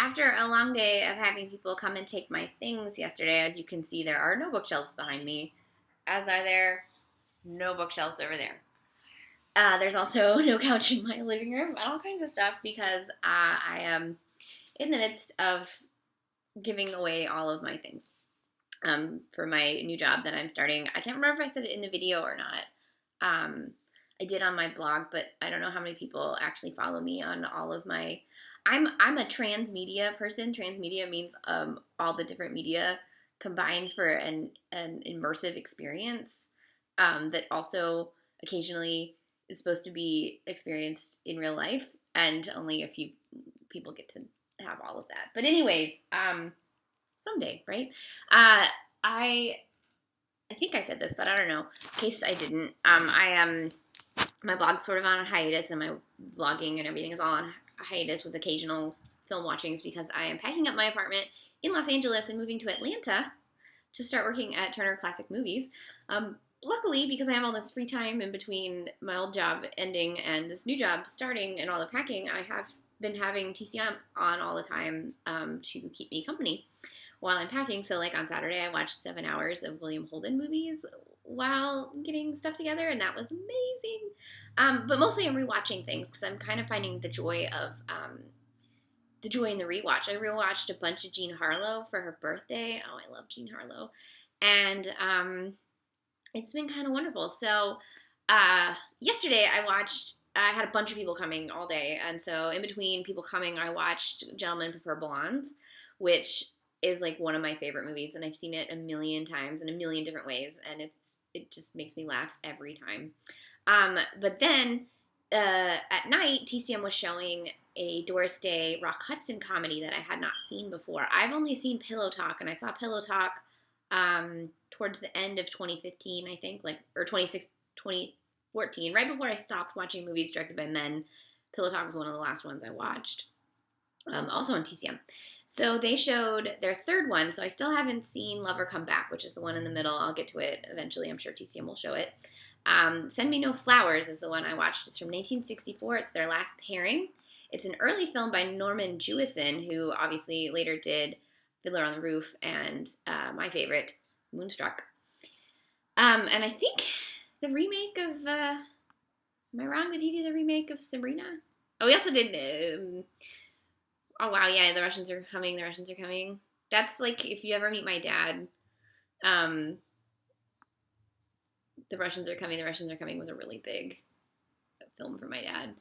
After a long day of having people come and take my things yesterday, as you can see, there are no bookshelves behind me, as are there no bookshelves over there. There's also no couch in my living room and all kinds of stuff because I am in the midst of giving away all of my things for my new job that I'm starting. I can't remember if I said it in the video or not. I did on my blog, but I don't know how many people actually follow me on all of my... I'm a transmedia person. Transmedia means all the different media combined for an immersive experience that also occasionally is supposed to be experienced in real life, and only a few people get to have all of that. But anyways, someday, right? I think I said this, but I don't know. In case I didn't, my blog's sort of on a hiatus, and my vlogging and everything is all on hiatus with occasional film watchings because I am packing up my apartment in Los Angeles and moving to Atlanta to start working at Turner Classic Movies. Luckily, because I have all this free time in between my old job ending and this new job starting and all the packing, I have been having TCM on all the time to keep me company while I'm packing. So like on Saturday, I watched 7 hours of William Holden movies while getting stuff together, and that was amazing. But mostly I'm rewatching things because I'm kind of finding the joy in the rewatch. I rewatched a bunch of Jean Harlow for her birthday. Oh, I love Jean Harlow. And it's been kind of wonderful. So yesterday I had a bunch of people coming all day, and so in between people coming, I watched Gentlemen Prefer Blondes, which is like one of my favorite movies, and I've seen it a million times in a million different ways, and it just makes me laugh every time. But then at night, TCM was showing a Doris Day Rock Hudson comedy that I had not seen before. I've only seen Pillow Talk, and I saw Pillow Talk towards the end of 2015, I think, or 2014, right before I stopped watching movies directed by men. Pillow Talk was one of the last ones I watched, also on TCM. So they showed their third one, so I still haven't seen Lover Come Back, which is the one in the middle. I'll get to it eventually. I'm sure TCM will show it. Send Me No Flowers is the one I watched. It's from 1964. It's their last pairing. It's an early film by Norman Jewison, who obviously later did Fiddler on the Roof and my favorite, Moonstruck. And I think the remake of... am I wrong? Did he do the remake of Sabrina? Oh, he also did... oh, wow, yeah, The Russians Are Coming, The Russians Are Coming. That's like, if you ever meet my dad, The Russians Are Coming, The Russians Are Coming was a really big film for my dad.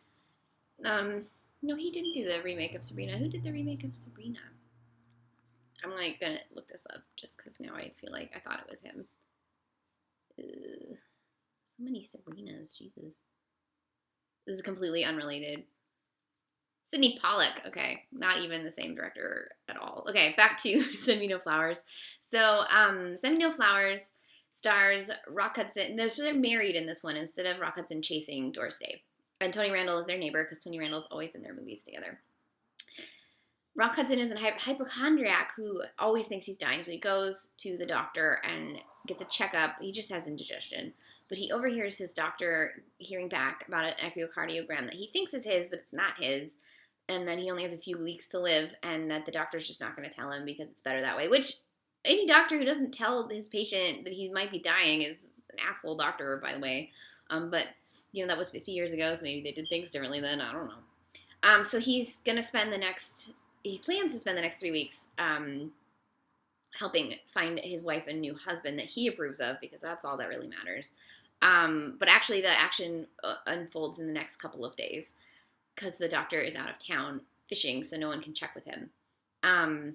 No, he didn't do the remake of Sabrina. Who did the remake of Sabrina? I'm like gonna look this up just because now I feel like I thought it was him. So many Sabrinas, Jesus. This is completely unrelated. Sydney Pollack, okay, not even the same director at all. Okay, back to Send Me No Flowers. So, Send Me No Flowers stars Rock Hudson. So they're married in this one instead of Rock Hudson chasing Doris Day. And Tony Randall is their neighbor because Tony Randall's always in their movies together. Rock Hudson is a hypochondriac who always thinks he's dying, so he goes to the doctor and gets a checkup. He just has indigestion. But he overhears his doctor hearing back about an echocardiogram that he thinks is his, but it's not his. And then he only has a few weeks to live, and that the doctor's just not going to tell him because it's better that way. Which, any doctor who doesn't tell his patient that he might be dying is an asshole doctor, by the way. But, you know, that was 50 years ago, so maybe they did things differently then. I don't know. So he's going to spend he plans to spend the next 3 weeks helping find his wife a new husband that he approves of, because that's all that really matters. But actually, the action unfolds in the next couple of days, because the doctor is out of town fishing, so no one can check with him. At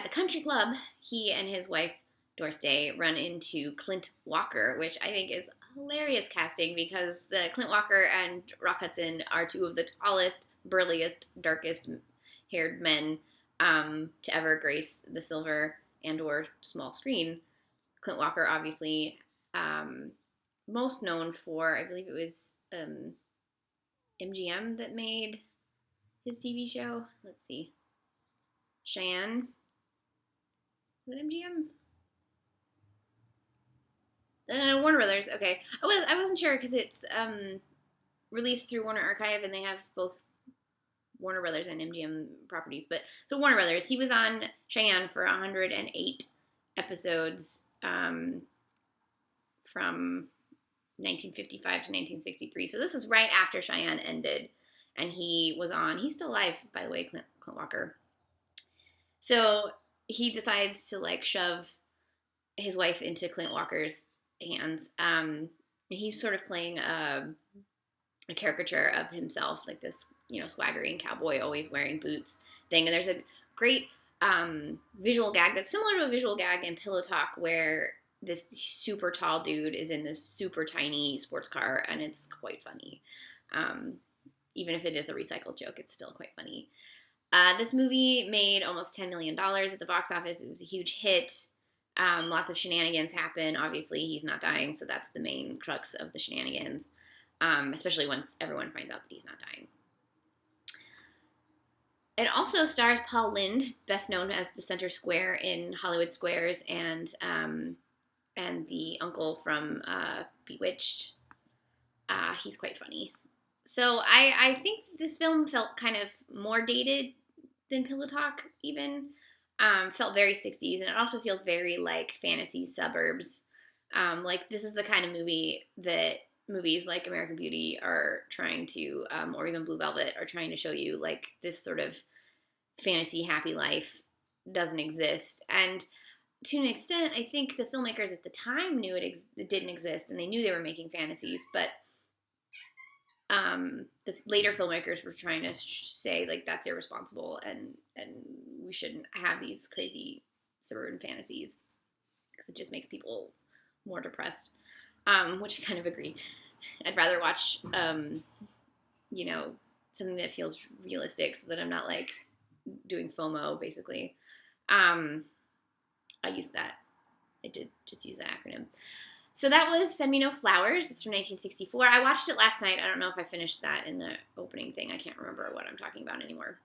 the country club, he and his wife, Doris Day, run into Clint Walker, which I think is hilarious casting, because the Clint Walker and Rock Hudson are two of the tallest, burliest, darkest haired men to ever grace the silver and or small screen. Clint Walker, obviously, most known for, I believe it was MGM that made his TV show. Let's see. Cheyenne. Is it MGM? Warner Brothers. Okay. I wasn't sure because it's released through Warner Archive, and they have both Warner Brothers and MGM properties. But so Warner Brothers, he was on Cheyenne for 108 episodes from 1955 to 1963. So this is right after Cheyenne ended, and he was on. He's still alive, by the way, Clint Walker. So he decides to like shove his wife into Clint Walker's hands. He's sort of playing a caricature of himself, like this, swaggering cowboy, always wearing boots thing. And there's a great visual gag that's similar to a visual gag in Pillow Talk, where this super tall dude is in this super tiny sports car, and it's quite funny. Even if it is a recycled joke, it's still quite funny. This movie made almost $10 million at the box office. It was a huge hit. Lots of shenanigans happen. Obviously, he's not dying, so that's the main crux of the shenanigans, especially once everyone finds out that he's not dying. It also stars Paul Lynde, best known as the Center Square in Hollywood Squares, and the uncle from Bewitched. He's quite funny. So I think this film felt kind of more dated than Pillow Talk, even. Felt very 60s, and it also feels very like fantasy suburbs. Like this is the kind of movie that movies like American Beauty are trying to, or even Blue Velvet, are trying to show you, like this sort of fantasy happy life doesn't exist. And to an extent, I think the filmmakers at the time knew it didn't exist, and they knew they were making fantasies, but the later filmmakers were trying to say, like, that's irresponsible, and we shouldn't have these crazy suburban fantasies, because it just makes people more depressed, which I kind of agree. I'd rather watch, something that feels realistic, so that I'm not, like, doing FOMO, basically. I did just use that acronym. So that was Send Me No Flowers. It's from 1964. I watched it last night. I don't know if I finished that in the opening thing. I can't remember what I'm talking about anymore.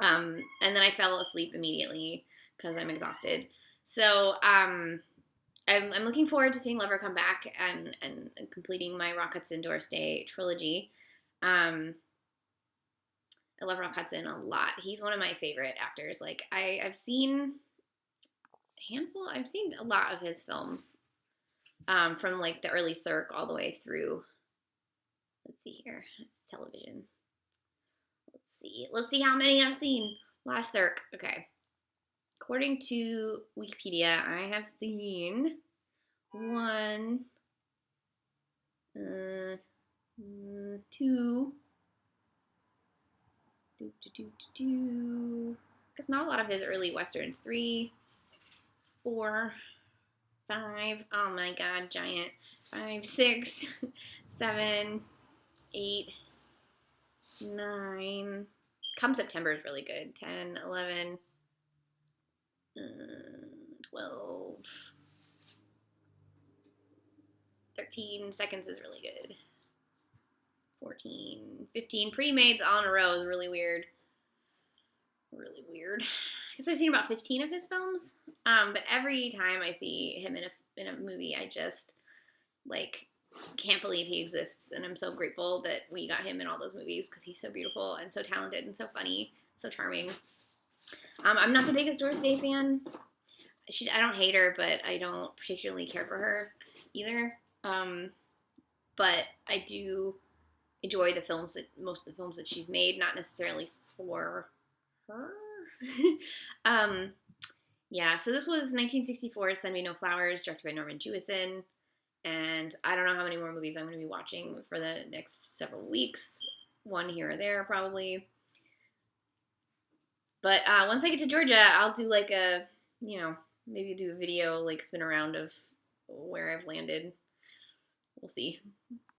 And then I fell asleep immediately because I'm exhausted. So I'm looking forward to seeing Lover come back and completing my Rock Hudson, Doris Day trilogy. I love Rock Hudson a lot. He's one of my favorite actors. Like I've seen a lot of his films. From like the early Cirque all the way through. Let's see here. It's television. Let's see how many I've seen. A lot of Cirque. Okay. According to Wikipedia, I have seen 1, 2. Because not a lot of his early westerns. 3, 4. 5, oh my god, giant. 5, 6, 7, 8, 9. Come September is really good. 10, 11, 12, 13 Seconds is really good. 14, 15. Pretty Maids all in a row is really weird. Really weird. I guess I've seen about 15 of his films. But every time I see him in a movie, I just, like, can't believe he exists. And I'm so grateful that we got him in all those movies, because he's so beautiful and so talented and so funny, so charming. I'm not the biggest Doris Day fan. I don't hate her, but I don't particularly care for her either. But I do enjoy most of the films that she's made, not necessarily for her. Yeah, so this was 1964's Send Me No Flowers, directed by Norman Jewison, and I don't know how many more movies I'm going to be watching for the next several weeks, one here or there probably, but once I get to Georgia, I'll do like maybe do a video, like spin around of where I've landed. We'll see.